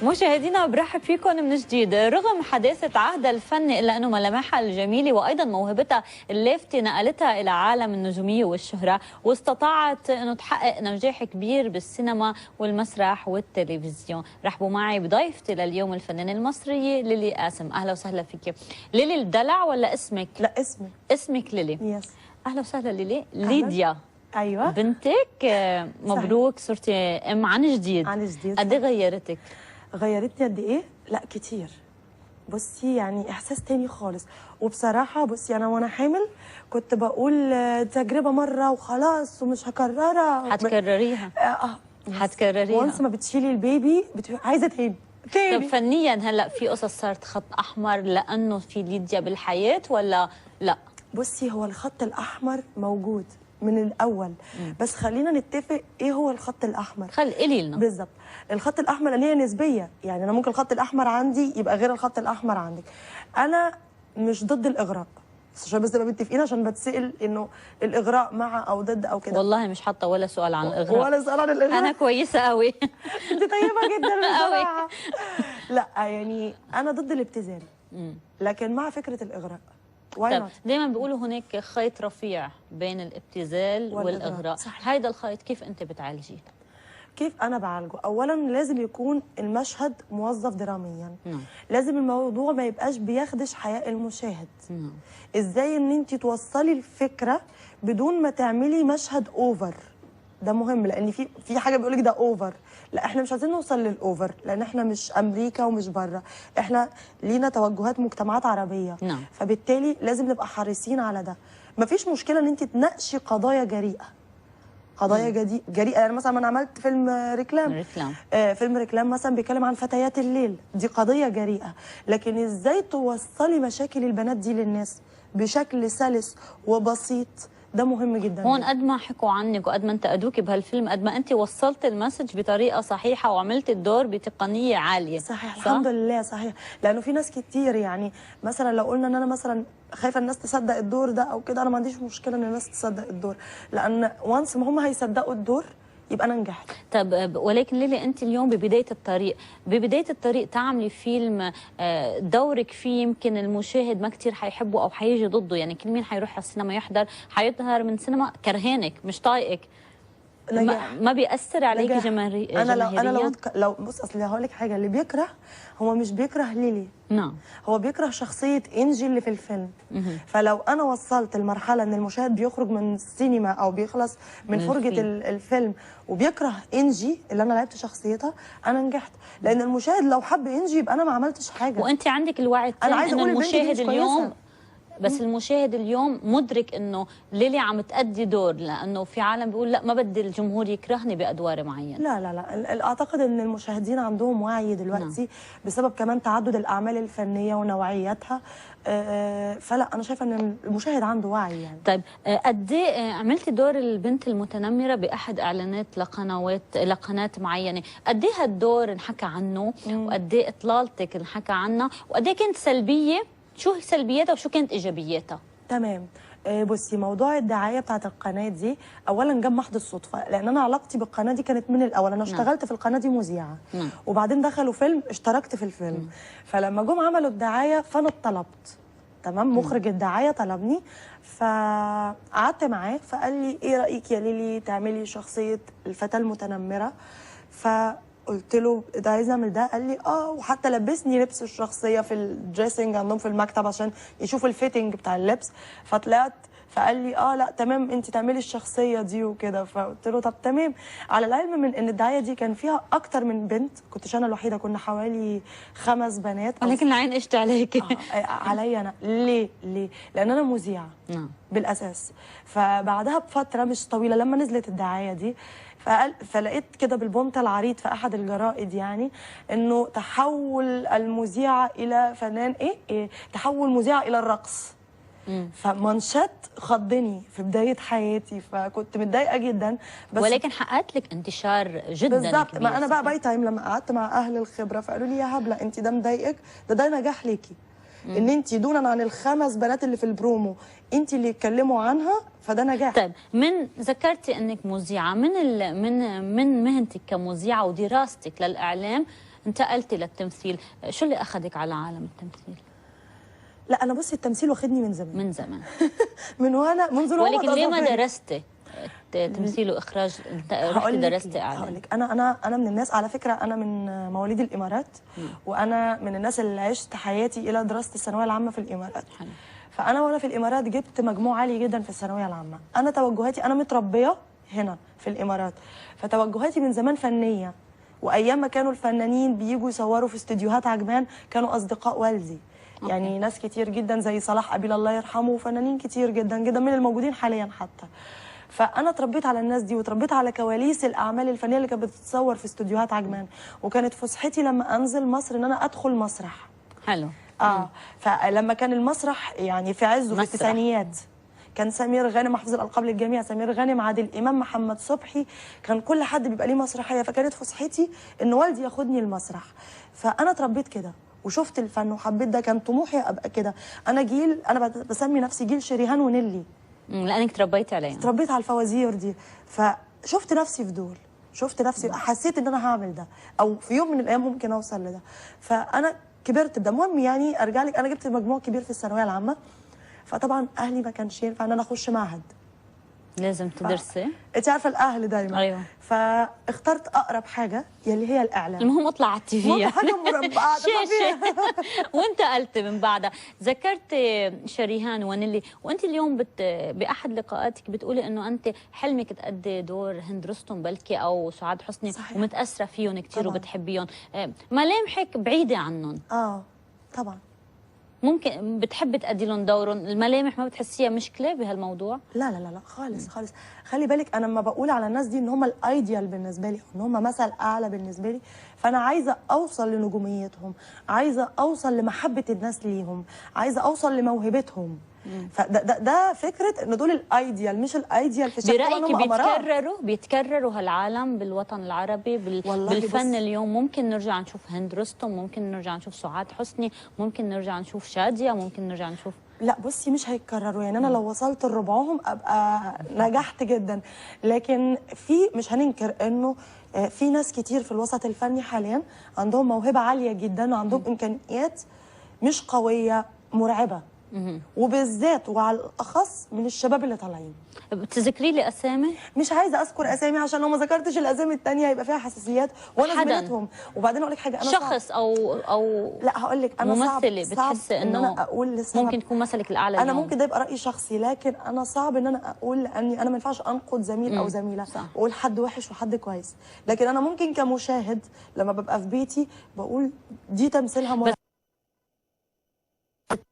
مشاهدينا برحب فيكم من جديد. رغم حداثة عهدها الفني إلا أنه ملامحها الجميلة وأيضا موهبتها اللافتة نقلتها إلى عالم النجومية والشهرة، واستطاعت أنه تحقق نجاح كبير بالسينما والمسرح والتلفزيون. رحبوا معي بضيفتي لليوم الفنانة المصرية ليلي قاسم. أهلا وسهلا فيك. ليلي الدلع ولا اسمك؟ لا اسمي. اسمك ليلي. يس. أهلا وسهلا ليلي. ليديا. ايوه بنتك مبروك صرتي ام عن جديد. عن جديد. قد ايه غيرتك؟ غيرتني قد ايه؟ لا كتير. بصي يعني احساس تاني خالص. وبصراحه بصي انا وانا حامل كنت بقول تجربه مره وخلاص ومش هكررها. هتكرريها. هتكرريها وانس ما بتشيلي البيبي عايزه تاني. طب فنيا هلا في قصص صارت خط احمر لانه في ليديا بالحياه ولا لا؟ بصي هو الخط الاحمر موجود من الاول. بس خلينا نتفق ايه هو الخط الاحمر. قولي لنا بالظبط. الخط الاحمر لان هي نسبيه، يعني انا ممكن الخط الاحمر عندي يبقى غير الخط الاحمر عندك. انا مش ضد الاغراء، بس عشان بس نبقى متفقين، عشان بتسال انه الاغراء مع او ضد او كده. والله مش حاطه ولا سؤال عن الاغراء ولا سؤال عن الاغراء. انا كويسه قوي. انت طيبه جدا بصراحه. لا يعني انا ضد الابتذال لكن مع فكره الاغراء. طيب دايما بيقولوا هناك خيط رفيع بين الابتذال والاغراء. هيدا الخيط كيف انت بتعالجيه؟ كيف انا بعالجه؟ اولا لازم يكون المشهد موظف دراميا. لازم الموضوع ما يبقاش بيخدش حياء المشاهد. ازاي ان انت توصلي الفكره بدون ما تعملي مشهد اوفر. ده مهم لان في حاجه بيقول لك ده اوفر. لا احنا مش عايزين نوصل للاوفر لان احنا مش امريكا ومش بره، احنا لينا توجهات مجتمعات عربيه. فبالتالي لازم نبقى حريصين على ده. مفيش مشكله ان انت تناقشي قضايا جريئه. قضايا جريئه، يعني مثلا انا عملت فيلم ريكلام. فيلم ريكلام مثلا بيتكلم عن فتيات الليل، دي قضيه جريئه، لكن ازاي توصلي مشاكل البنات دي للناس بشكل سلس وبسيط، ده مهم جدا. هون قد ما حكوا عنك وقد ما انتقدوكي بهالفيلم قد ما انت وصلت المسج بطريقه صحيحه وعملت الدور بتقنيه عاليه. صحيح. صح؟ الحمد لله. صحيح. لانه في ناس كتير، يعني مثلا لو قلنا ان انا مثلا خايفه الناس تصدق الدور ده او كده، انا ما عنديش مشكله ان الناس تصدق الدور، لان وانس ما هم هيصدقوا الدور يبقى انا نجحت. طب ولكن ليلي انت اليوم ببدايه الطريق تعملي فيلم دورك فيه يمكن المشاهد ما كثير حيحبه او حيجي ضده، يعني كل مين حيروح على السينما حيظهر من سينما كرهانك مش طايقك. ما بيأثر عليكي جماهيريا؟ انا لو بص، اصل هقول لك حاجه، اللي بيكره هو مش بيكره ليلي. نعم. هو بيكره شخصيه انجي اللي في الفيلم. فلو انا وصلت المرحله ان المشاهد بيخرج من السينما او بيخلص من فرجه الفيلم وبيكره انجي اللي انا لعبت شخصيتها، انا نجحت. لان المشاهد لو حب انجي يبقى انا ما عملتش حاجه. وانت عندك الوعي التام ان المشاهد اليوم بس المشاهد اليوم مدرك انه ليلي عم تأدي دور، لانه في عالم بيقول لا ما بدي الجمهور يكرهني بادوار معينه. لا اعتقد ان المشاهدين عندهم وعي دلوقتي بسبب كمان تعدد الاعمال الفنيه ونوعياتها. فلا انا شايفه ان المشاهد عنده وعي يعني. طيب قد ايه عملتي دور البنت المتنمره باحد اعلانات لقناه معينه؟ قد ايه هالدور انحكى عنه وقد ايه اطلالتك انحكى عنها وقد ايه كانت سلبيه؟ شو سلبياتها وشو كانت ايجابياتها؟ تمام. بصي موضوع الدعايه بتاعت القناه دي اولا جه محض الصدفه، لان انا علاقتي بالقناه دي كانت من الاول، انا اشتغلت في القناه دي مذيعه وبعدين دخلوا فيلم اشتركت في الفيلم. فلما جم عملوا الدعايه فانا اتطلبت. تمام. مخرج الدعايه طلبني فقعدت معاه فقال لي ايه رايك يا ليلي تعملي شخصيه الفتاه المتنمره؟ قلت له ده عايز اعمل ده. قال لي وحتى لبسني لبس الشخصيه في الدريسنج عندهم في المكتب عشان يشوفوا الفيتنج بتاع اللبس. فطلعت فقال لي لا تمام انت تعملي الشخصيه دي وكده. فقلت له طب تمام، على العلم من ان الدعايه دي كان فيها اكتر من بنت، كنتش انا الوحيده، كنا حوالي 5 بنات. ولكن العين قشت عليكي. عليا انا. ليه؟ لان انا مذيعه بالاساس. فبعدها بفتره مش طويله لما نزلت الدعايه دي فلقيت كده بالبومت العريض في احد الجرائد يعني انه تحول المذيعه الى فنان تحول مذيعه الى الرقص. فمنشط خضني في بدايه حياتي، فكنت متضايقه جدا. بس ولكن حققت لك انتشار جدا بالظبط. ما انا بقى باي تايم لما قعدت مع اهل الخبره فقالوا لي يا هبله انت ده مضايقك، ده نجاح ليكي. ان انت دونا عن ال5 بنات اللي في البرومو انت اللي اتكلموا عنها، فده نجاح. طيب ذكرتي انك مذيعه، من مهنتك كمذيعه ودراستك للاعلام انتقلتي للتمثيل، شو اللي اخذك على عالم التمثيل؟ لا انا بصي التمثيل واخدني من زمان. من زمان. منذ روما. ولكن ليه ما درستي تمثيل واخراج؟ رحتي درستي اعلام. هقول لك انا من الناس، على فكره انا من مواليد الامارات، وانا من الناس اللي عشت حياتي الى دراسه الثانويه العامه في الامارات. حلو. فانا وانا في الامارات جبت مجموع عالي جدا في الثانويه العامه. انا توجهاتي، انا متربيه هنا في الامارات، فتوجهاتي من زمان فنيه، وايام ما كانوا الفنانين بييجوا يصوروا في استديوهات عجمان كانوا اصدقاء والدي. يعني ناس كتير جدا زي صلاح قبيل الله يرحمه، وفنانين كتير جدا جدا من الموجودين حاليا حتى. فانا اتربيت على الناس دي، واتربيت على كواليس الاعمال الفنيه اللي كانت بتتصور في استوديوهات عجمان. وكانت فسحتي لما انزل مصر ان انا ادخل مسرح. حلو. فلما كان المسرح يعني في عزه في التسعينيات، كان سمير غانم، محفوظ الالقاب للجميع، سمير غانم، عادل امام، محمد صبحي، كان كل حد بيبقى ليه مسرحيه. فكانت فسحتي ان والدي ياخدني المسرح. فانا اتربيت كده وشفت الفن وحبيت ده، كان طموحي ابقى كده. انا بسمي نفسي جيل شريهان ونيلي، لانك تربيتي عليها. تربيت على الفوازير دي، فشفت نفسي في دول، شفت نفسي، حسيت ان انا هعمل ده، او في يوم من الايام ممكن اوصل لده. فانا كبرت بده. المهم يعني ارجع لك، انا جبت مجموع كبير في الثانويه العامه، فطبعا اهلي ما كانش ينفع ان انا اخش معهد، لازم تدرسي. انت عارفه الاهل دايما. ايوه. فاخترت اقرب حاجه يلي هي الاعلام. المهم اطلع على التي في، حاجه مربعه شاشه. وانتقلت من بعدها. ذكرت شريهان ونيلي، وانت اليوم باحد لقاءاتك بتقولي انه انت حلمك تأدي دور هند رستم بلكي او سعاد حسني. صحيح. ومتاثره فيهم كثير وبتحبيهم. ملامحك بعيده عنهم. طبعا. ممكن بتحبي تأدي لهم دورهم، الملامح ما بتحسيها مشكله بهالموضوع؟ لا لا لا لا خالص خالص. خلي بالك انا لما بقول على الناس دي ان هم الايديال بالنسبه لي، ان هم مثل اعلى بالنسبه لي، فانا عايزه اوصل لنجوميتهم، عايزه اوصل لمحبه الناس ليهم، عايزه اوصل لموهبتهم. ده فكره ان دول الايديال، مش الايديال في شكل برايك بيتكرروا هالعالم بالوطن العربي بالفن اليوم؟ ممكن نرجع نشوف هند رستم، ممكن نرجع نشوف سعاد حسني، ممكن نرجع نشوف شاديه، ممكن نرجع نشوف. لا بصي مش هيتكرروا، يعني انا لو وصلت لربعهم ابقى نجحت جدا. لكن مش هننكر انه في ناس كتير في الوسط الفني حاليا عندهم موهبه عاليه جدا، وعندهم امكانيات مش قويه، مرعبه. وبالذات وعلى الاخص من الشباب اللي طالعين. بتذكري لي اسامي؟ مش عايزه اذكر اسامي عشان لو ما ذكرتش الاسامي الثانيه هيبقى فيها حساسيات، وانا زميلتهم. وبعدين اقول لك حاجه، انا شخص صعب. او لا هقول لك، انا ممثله بتحس انه انا اقول لسبب ممكن تكون مثلك الاعلى انا اليوم. ممكن ده يبقى راي شخصي، لكن انا صعب ان انا اقول، لاني انا ما ينفعش انقد زميل او زميله واقول حد وحش وحد كويس. لكن انا ممكن كمشاهد لما ببقى في بيتي بقول دي تمثيلها مرعب.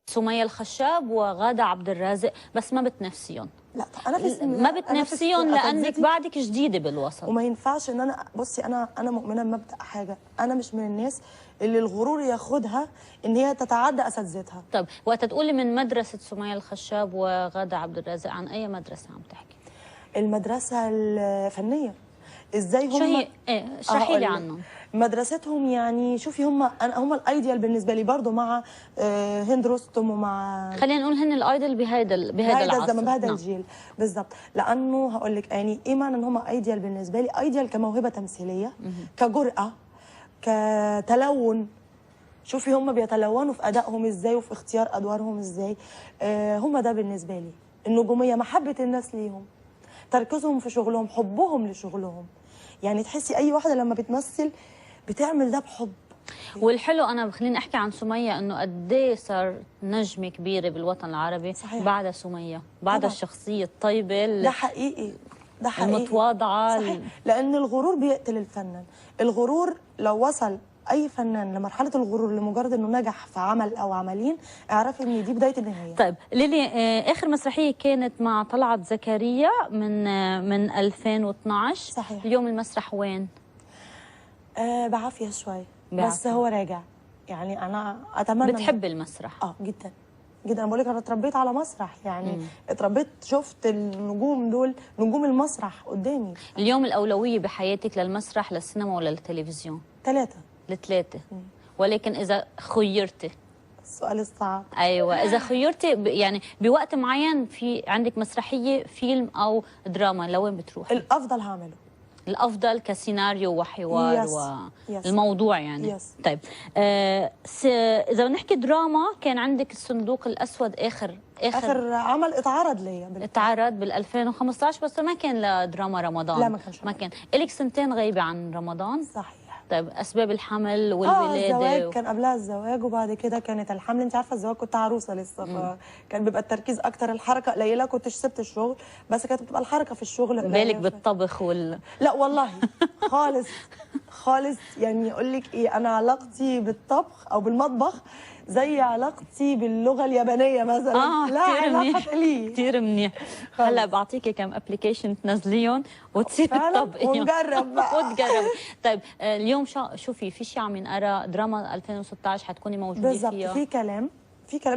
سمية الخشاب وغادة عبد الرازق، بس ما بتنافسيهم. لا انا ما بتنافسيهم لانك بعدك جديده بالوسط، وما ينفعش ان انا بصي، انا مؤمنه بمبدا حاجه، انا مش من الناس اللي الغرور ياخدها ان هي تتعدى اساتذتها. طب وقت تقولي من مدرسه سمية الخشاب وغادة عبد الرازق، عن اي مدرسه عم تحكي؟ المدرسه الفنيه. ازاي هم؟ شو هي؟ اشرحي لي عنهم. مدرستهم يعني شوفي، هم الايديال بالنسبه لي برضه، مع هند رستم، ومع خلينا نقول هن الايدل بهيدا العصر، الزمن، بهذا الجيل بالظبط. لانه هقول لك يعني ايه معنى ان هم ايديال بالنسبه لي؟ ايديال كموهبه تمثيليه، كجرأه، كتلون. شوفي هم بيتلونوا في ادائهم ازاي وفي اختيار ادوارهم ازاي. هم ده بالنسبه لي النجوميه، محبه الناس ليهم، تركيزهم في شغلهم، حبهم لشغلهم. يعني تحسي اي واحده لما بتمثل بتعمل ده بحب. والحلو انا خليني احكي عن سمية، انه قد ايه صار نجمه كبيره بالوطن العربي. صحيح. بعد سمية، بعد الشخصيه الطيبه ده حقيقي، ده حقيقي، المتواضعه. صحيح. لان الغرور بيقتل الفنان. الغرور لو وصل اي فنان لمرحله الغرور لمجرد انه نجح في عمل او عملين، اعرفي ان دي بدايه النهايه. طيب ليلي، اخر مسرحيه كانت مع طلعت زكريا من 2012. صحيح. اليوم المسرح وين؟ بعافيه شوي بس هو راجع. يعني انا اتمنى. بتحب المسرح؟ جدا جدا. انا بقول لك انا اتربيت على مسرح، يعني اتربيت شفت النجوم دول، نجوم المسرح قدامي. اليوم الاولويه بحياتك للمسرح، للسينما ولا للتلفزيون؟ 3. الثلاثه. ولكن اذا خيرتي، السؤال الصعب. ايوه، اذا خيرتي يعني بوقت معين، في عندك مسرحيه، فيلم او دراما، لوين بتروحي؟ الافضل هعمله. الافضل كسيناريو وحوار يس. والموضوع يعني. يس. طيب اذا بنحكي دراما، كان عندك الصندوق الاسود اخر عمل اتعرض ليا اتعرض بال 2015، بس ما كان لدراما رمضان. لا، ما كانش. ما كان لك سنتين غايبه عن رمضان. صحيح. طيب اسباب الحمل والولاده؟ الزواج كان قبلها الزواج، وبعد كده كانت الحمل. انت عارفه الزواج كنت عروسه لسه، فكان بيبقى التركيز اكتر، الحركه قليله. كنتش سبت الشغل، بس كانت بتبقى الحركه في الشغل بالك بالطبخ لا والله خالص خالص. يعني اقول لك ايه، انا علاقتي بالطبخ او بالمطبخ زي علاقتي باللغه اليابانيه مثلا. لا علاقه لي كثير منيح. هلا بعطيكي كم ابلكيشن تنزليهم وتصير تطبقيهم ونجرب بقى وتجرب. طيب اليوم شوفي في شيء عم ينقرا دراما 2016 حتكوني موجوده بالزبط. فيها؟ في كلام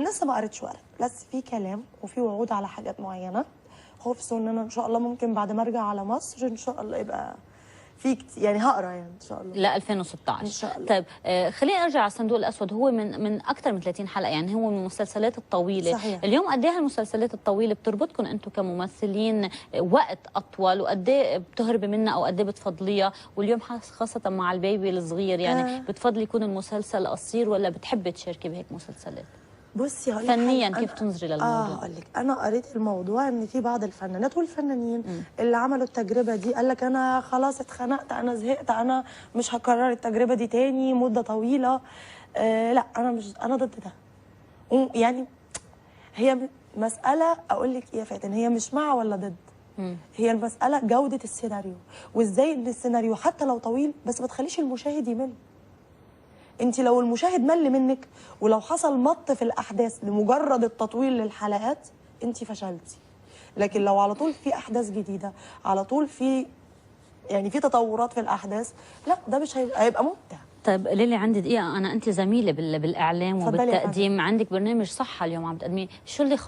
لسه ما قريتش ورق، بس في كلام وفي وعود على حاجات معينه. خبص ان انا ان شاء الله ممكن بعد ما ارجع على مصر ان شاء الله يبقى في يعني هقرا يعني ان شاء الله. لا 2016 ان شاء الله. طيب خلينا نرجع على الصندوق الاسود. هو من اكثر من 30 حلقه، يعني هو من المسلسلات الطويله. صحيح. اليوم قد ايه المسلسلات الطويله بتربطكم انتم كممثلين وقت اطول، وقد ايه بتهربي منها او قد ايه بتفضليها؟ واليوم خاصه مع البيبي الصغير، يعني بتفضلي يكون المسلسل قصير ولا بتحبي تشاركي بهيك مسلسلات؟ بصي هقول فنيا كيف تنظري للموضوع؟ هقول لك، انا قريت الموضوع ان في بعض الفنانات والفنانين اللي عملوا التجربه دي قال لك انا خلاص اتخنقت، انا زهقت، انا مش هكرر التجربه دي تاني مده طويله. لا انا ضد ده. يعني هي مساله، اقول لك ايه يا فاتن، هي مش مع ولا ضد. هي المساله جوده السيناريو، وازاي ان السيناريو حتى لو طويل بس ما تخليش المشاهد يمل. انت لو المشاهد مل منك ولو حصل مط في الاحداث لمجرد التطويل للحلقات انت فشلتي. لكن لو على طول في احداث جديده، على طول في يعني في تطورات في الاحداث، لا ده مش هيبقى ممتع. طيب ليلي عندي دقيقة، أنا أنت زميلة بالإعلام وبالتقديم، عندك برنامج صحة اليوم عم تقدميه،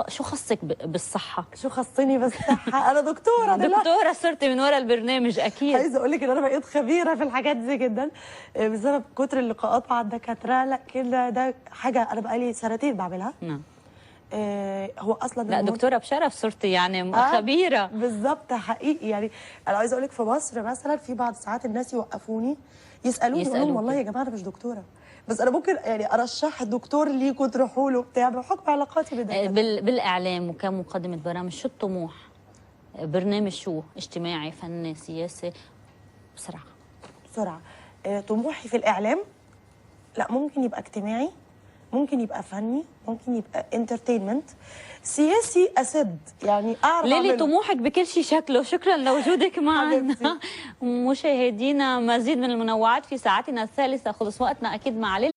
شو خصك بالصحة؟ شو خصني بالصحة؟ أنا دكتورة دكتورة صرتي من وراء البرنامج أكيد. عايزة أقول لك إن أنا بقيت خبيرة في الحاجات دي جدا بسبب كتر اللقاءات مع الدكاترة. لا كده ده حاجة أنا بقالي سنتين بعملها. نعم. هو اصلا لا دكتوره بشرف صرتي يعني خبيره. بالظبط حقيقي. يعني انا عايزه اقول لك في مصر مثلا في بعض ساعات الناس يوقفوني يسالوني والله يا جماعه انا مش دكتوره، بس انا ممكن يعني ارشح دكتور ليكوا تروحوا له بتاع بحكم علاقاتي بالدكاتره. بالاعلام وكمقدمه برامج، شو الطموح؟ برنامج شو؟ اجتماعي، فني، سياسي؟ بسرعه. طموحي في الاعلام لا ممكن يبقى اجتماعي، ممكن يبقى فني، ممكن يبقى انترتينمنت، سياسي اسد يعني اعرف ليلي طموحك بكل شيء شكله. شكرا لوجودك معنا. مشاهدينا مزيد من المنوعات في ساعتنا الثالثه. خلص وقتنا اكيد مع ليلي.